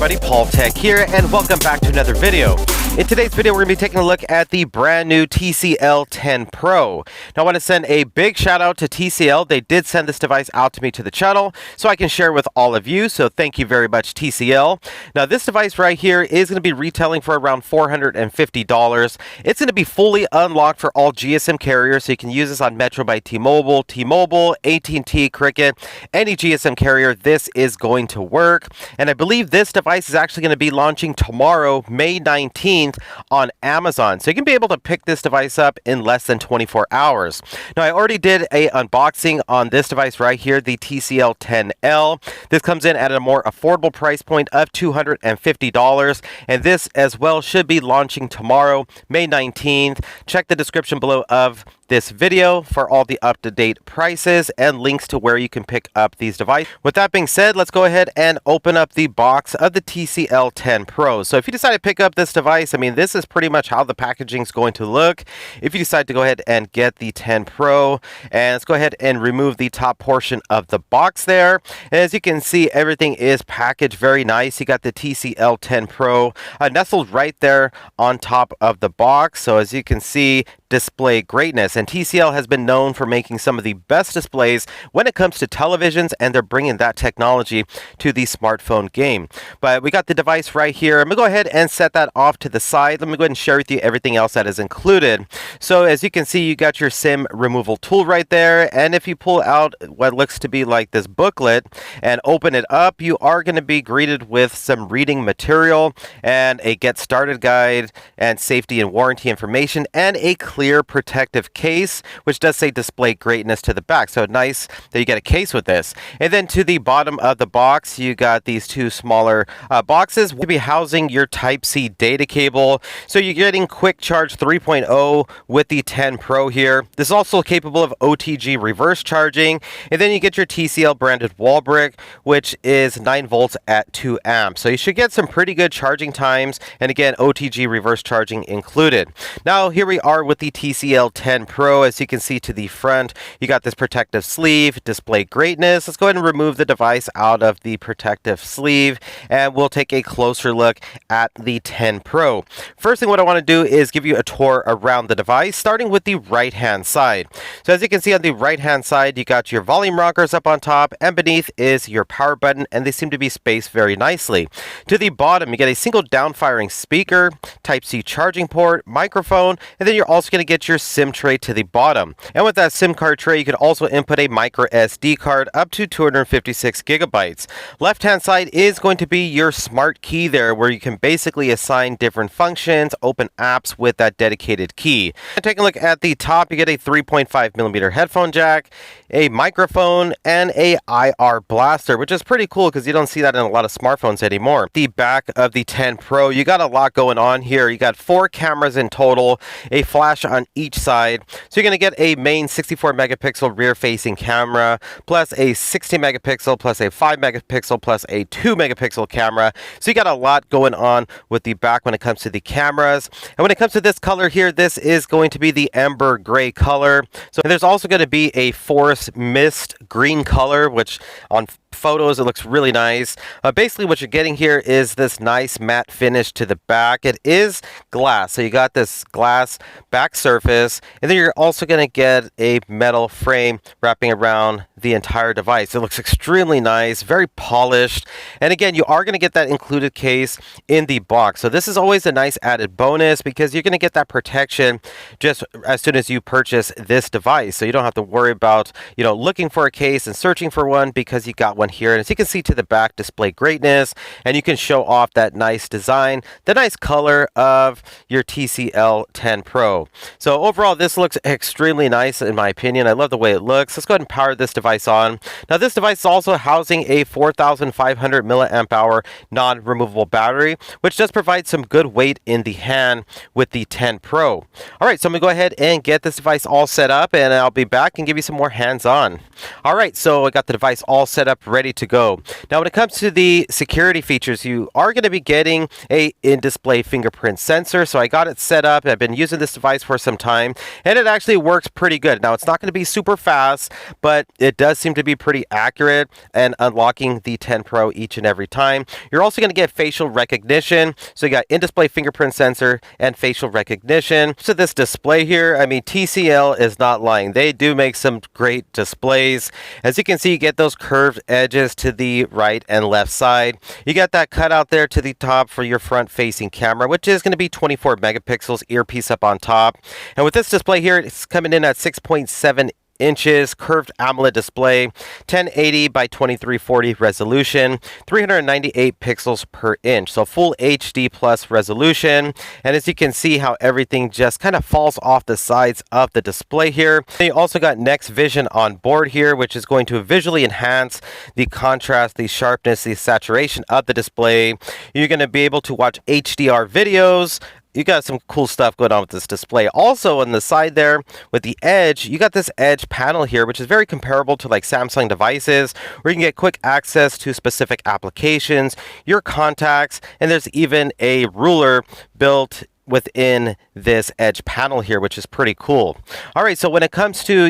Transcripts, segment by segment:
everybody, Paul Tech here, and welcome back to another video. In today's video, we're going to be taking a look at the brand new TCL 10 Pro. Now, I want to send a big shout out to TCL. They did send this device out to me to the channel so I can share with all of you. So thank you very much, TCL. Now, this device right here is going to be retailing for around $450. It's going to be fully unlocked for all GSM carriers, so you can use this on Metro by T-Mobile, AT&T, Cricket, any GSM carrier. This is going to work. And I believe this device is actually going to be launching tomorrow, May 19th, on Amazon. So you can be able to pick this device up in less than 24 hours. Now, I already did a unboxing on this device right here, the TCL 10L. This comes in at a more affordable price point of $250. And this as well should be launching tomorrow, May 19th. Check the description below of this video for all the up-to-date prices and links to where you can pick up these devices. With that being said, let's go ahead and open up the box of the TCL 10 Pro. So if you decide to pick up this device, I mean, this is pretty much how the packaging is going to look. If you decide to go ahead and get the 10 Pro, and let's go ahead and remove the top portion of the box there. And as you can see, everything is packaged very nice. You got the TCL 10 Pro nestled right there on top of the box. So as you can see, display greatness. And TCL has been known for making some of the best displays when it comes to televisions, and they're bringing that technology to the smartphone game. But we got the device right here. I'm going to go ahead and set that off to the side. Let me go ahead and share with you everything else that is included. So as you can see, you got your SIM removal tool right there. And if you pull out what looks to be like this booklet and open it up, you are going to be greeted with some reading material and a get started guide and safety and warranty information and a clear protective case, which does say display greatness to the back. So nice that you get a case with this. And then to the bottom of the box, you got these two smaller boxes. We'll be housing your Type-C data cable. So you're getting Quick Charge 3.0 with the 10 Pro here. This is also capable of OTG reverse charging. And then you get your TCL branded wall brick, which is 9 volts at 2 amps. So you should get some pretty good charging times. And again, OTG reverse charging included. Now, here we are with the TCL 10 Pro. As you can see to the front, you got this protective sleeve, display greatness. Let's go ahead and remove the device out of the protective sleeve, and we'll take a closer look at the 10 Pro. First thing what I want to do is give you a tour around the device, starting with the right hand side. So as you can see on the right hand side, you got your volume rockers up on top, and beneath is your power button, and they seem to be spaced very nicely. To the bottom, you get a single down-firing speaker, Type-C charging port, microphone, and then you're also going to get your SIM tray to the bottom. And with that SIM card tray, you can also input a micro SD card up to 256 gigabytes. Left hand side is going to be your smart key there, where you can basically assign different functions, open apps with that dedicated key. And take a look at the top, you get a 3.5 millimeter headphone jack, a microphone, and a IR blaster, which is pretty cool because you don't see that in a lot of smartphones anymore. The back of the 10 Pro, you got a lot going on here. You got 4 cameras in total, a flash on each side. So you're going to get a main 64 megapixel rear facing camera, plus a 16 megapixel, plus a 5 megapixel, plus a 2 megapixel camera. So you got a lot going on with the back when it comes to the cameras. And when it comes to this color here, this is going to be the amber gray color. So there's also going to be a forest mist green color, which on photos it looks really nice. Basically what you're getting here is this nice matte finish to the back. It is glass, so you got this glass back surface, and then you're also going to get a metal frame wrapping around the entire device. It looks extremely nice, very polished, and again, you are going to get that included case in the box. So this is always a nice added bonus because you're going to get that protection just as soon as you purchase this device. So you don't have to worry about, looking for a case and searching for one, because you got one here. And as you can see to the back, display greatness, and you can show off that nice design, the nice color of your TCL 10 Pro. So overall, this looks extremely nice in my opinion. I love the way it looks. Let's go ahead and power this device on. Now, this device is also housing a 4,500 milliamp hour non-removable battery, which does provide some good weight in the hand with the 10 Pro. All right, so I'm gonna go ahead and get this device all set up, and I'll be back and give you some more hands-on. All right, so I got the device all set up ready to go. Now, when it comes to the security features, you are going to be getting a in-display fingerprint sensor. So I got it set up. I've been using this device for some time, and it actually works pretty good. Now, it's not going to be super fast, but it does seem to be pretty accurate and unlocking the 10 Pro each and every time. You're also going to get facial recognition. So you got in-display fingerprint sensor and facial recognition. So this display here, I mean, TCL is not lying. They do make some great displays. As you can see, you get those curved edges to the right and left side. You got that cutout there to the top for your front-facing camera, which is going to be 24 megapixels, earpiece up on top. And with this display here, it's coming in at 6.7 inches, curved AMOLED display, 1080 by 2340 resolution, 398 pixels per inch, so full HD plus resolution. And as you can see how everything just kind of falls off the sides of the display here. And you also got Next Vision on board here, which is going to visually enhance the contrast, the sharpness, the saturation of the display. You're going to be able to watch HDR videos. You got some cool stuff going on with this display. Also on the side there with the edge, you got this edge panel here, which is very comparable to like Samsung devices, where you can get quick access to specific applications, your contacts, and there's even a ruler built within this edge panel here, which is pretty cool. All right, so when it comes to,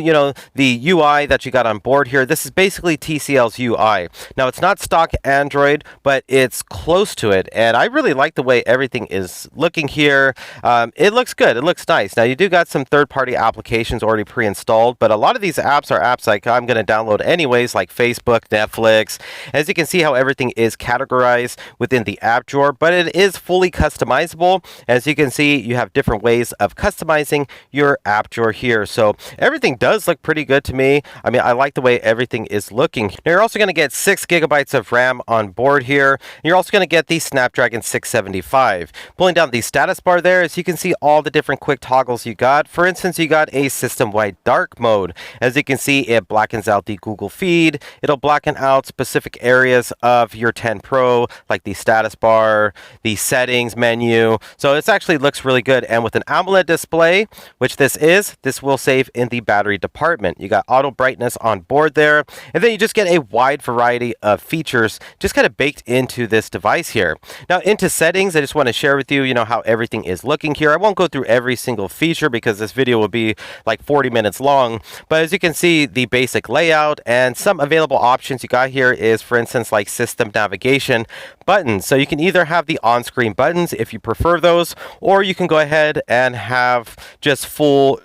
the UI that you got on board here, this is basically TCL's UI. Now, it's not stock Android, but it's close to it, and I really like the way everything is looking here. It looks good. It looks nice. Now, you do got some third-party applications already pre-installed, but a lot of these apps are apps like I'm going to download anyways, like Facebook, Netflix. As you can see how everything is categorized within the app drawer, but it is fully customizable. As you can see, you have different ways of customizing your app drawer here. So everything does look pretty good to me. I mean, I like the way everything is looking. Now, you're also going to get 6 gigabytes of RAM on board here. You're also going to get the Snapdragon 675. Pulling down the status bar there, as you can see all the different quick toggles you got. For instance, you got a system-wide dark mode. As you can see, it blackens out the Google feed. It'll blacken out specific areas of your 10 Pro, like the status bar, the settings menu. So it's actually looks really good. And with an AMOLED display, which this will save in the battery department. You got auto brightness on board there, and then you just get a wide variety of features just kind of baked into this device here. Now, into settings, I just want to share with you, how everything is looking here. I won't go through every single feature because this video will be like 40 minutes long, but as you can see, the basic layout and some available options you got here is, for instance, like system navigation buttons. So you can either have the on-screen buttons if you prefer those, or you can go ahead and have just full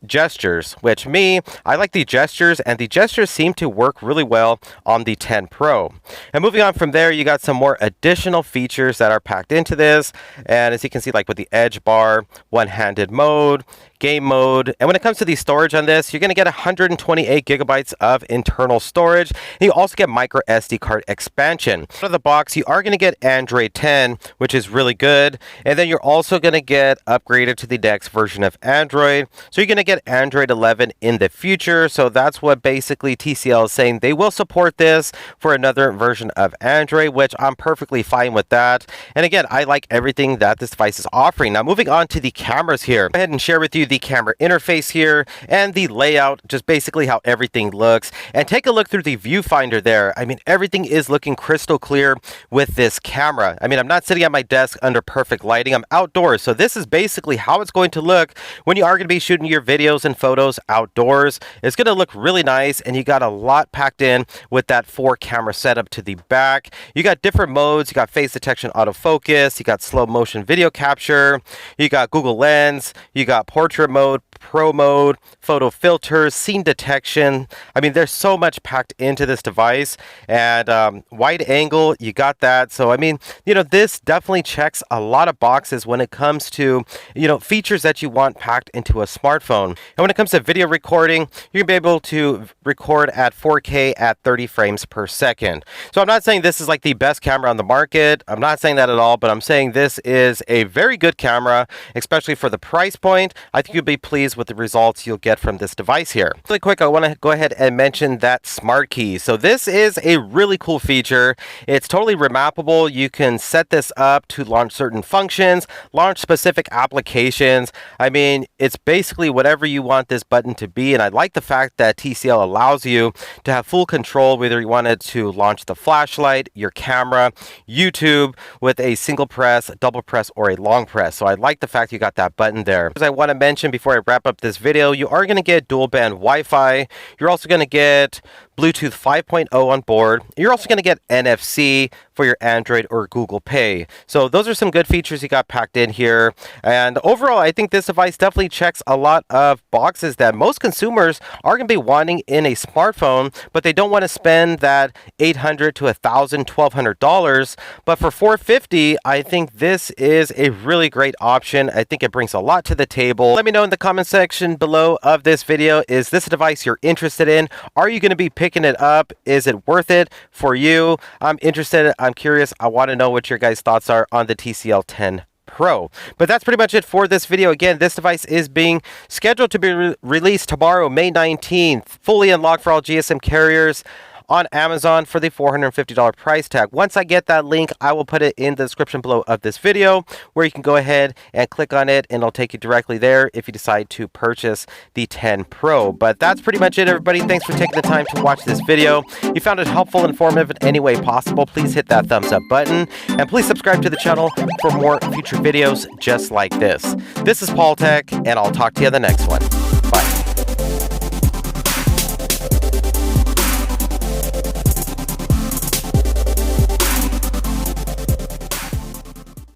gestures, which I like the gestures, and the gestures seem to work really well on the 10 Pro. And moving on from there, you got some more additional features that are packed into this. And as you can see, like with the edge bar, one-handed mode, game mode. And when it comes to the storage on this, you're going to get 128 gigabytes of internal storage. And you also get micro SD card expansion. Out of the box, you are going to get Android 10, which is really good. And then you're also going to get upgraded to the next version of Android. So you're going to get Android 11 in the future. So that's what basically TCL is saying. They will support this for another version of Android, which I'm perfectly fine with that. And again, I like everything that this device is offering. Now, moving on to the cameras here. Go ahead and share with you the camera interface here and the layout, just basically how everything looks. And take a look through the viewfinder there. I mean, everything is looking crystal clear with this camera. I mean, I'm not sitting at my desk under perfect lighting. I'm outdoors. So this is basically how it's going to look when you are going to be shooting your videos and photos outdoors. It's going to look really nice, and you got a lot packed in with that 4-camera setup to the back. You got different modes. You got face detection autofocus. You got slow motion video capture. You got Google Lens. You got portrait mode, pro mode, photo filters, scene detection. I mean, there's so much packed into this device. And wide angle, you got that. So, I mean, this definitely checks a lot of boxes when it comes to, features that you want packed into a smartphone. And when it comes to video recording, you're going to be able to record at 4K at 30 frames per second. So I'm not saying this is like the best camera on the market. I'm not saying that at all, but I'm saying this is a very good camera, especially for the price point. I think you'll be pleased with the results you'll get from this device here. Really quick, I want to go ahead and mention that smart key. So this is a really cool feature. It's totally remappable. You can set this up to launch certain functions, launch specific applications. I mean, it's basically whatever you want this button to be, and I like the fact that TCL allows you to have full control whether you wanted to launch the flashlight, your camera, YouTube with a single press, double press, or a long press. So I like the fact you got that button there. As I want to mention before I wrap up this video, you are going to get dual band Wi-Fi. You're also going to get Bluetooth 5.0 on board. You're also going to get NFC for your Android or Google Pay. So those are some good features you got packed in here. And overall, I think this device definitely checks a lot of boxes that most consumers are going to be wanting in a smartphone, but they don't want to spend that $800 to $1,000, $1,200. But for $450, I think this is a really great option. I think it brings a lot to the table. Let me know in the comment section below of this video, is this a device you're interested in? Are you going to be picking it up? Is it worth it for you? I'm interested. I'm curious. I want to know what your guys' thoughts are on the TCL 10 Pro. But that's pretty much it for this video. Again, this device is being scheduled to be released tomorrow, May 19th, fully unlocked for all GSM carriers on Amazon for the $450 price tag. Once I get that link, I will put it in the description below of this video, where you can go ahead and click on it and it'll take you directly there if you decide to purchase the 10 Pro. But that's pretty much it, everybody. Thanks for taking the time to watch this video. If you found it helpful and informative in any way possible, please hit that thumbs up button and please subscribe to the channel for more future videos just like this. This is Paul Tech, and I'll talk to you in the next one.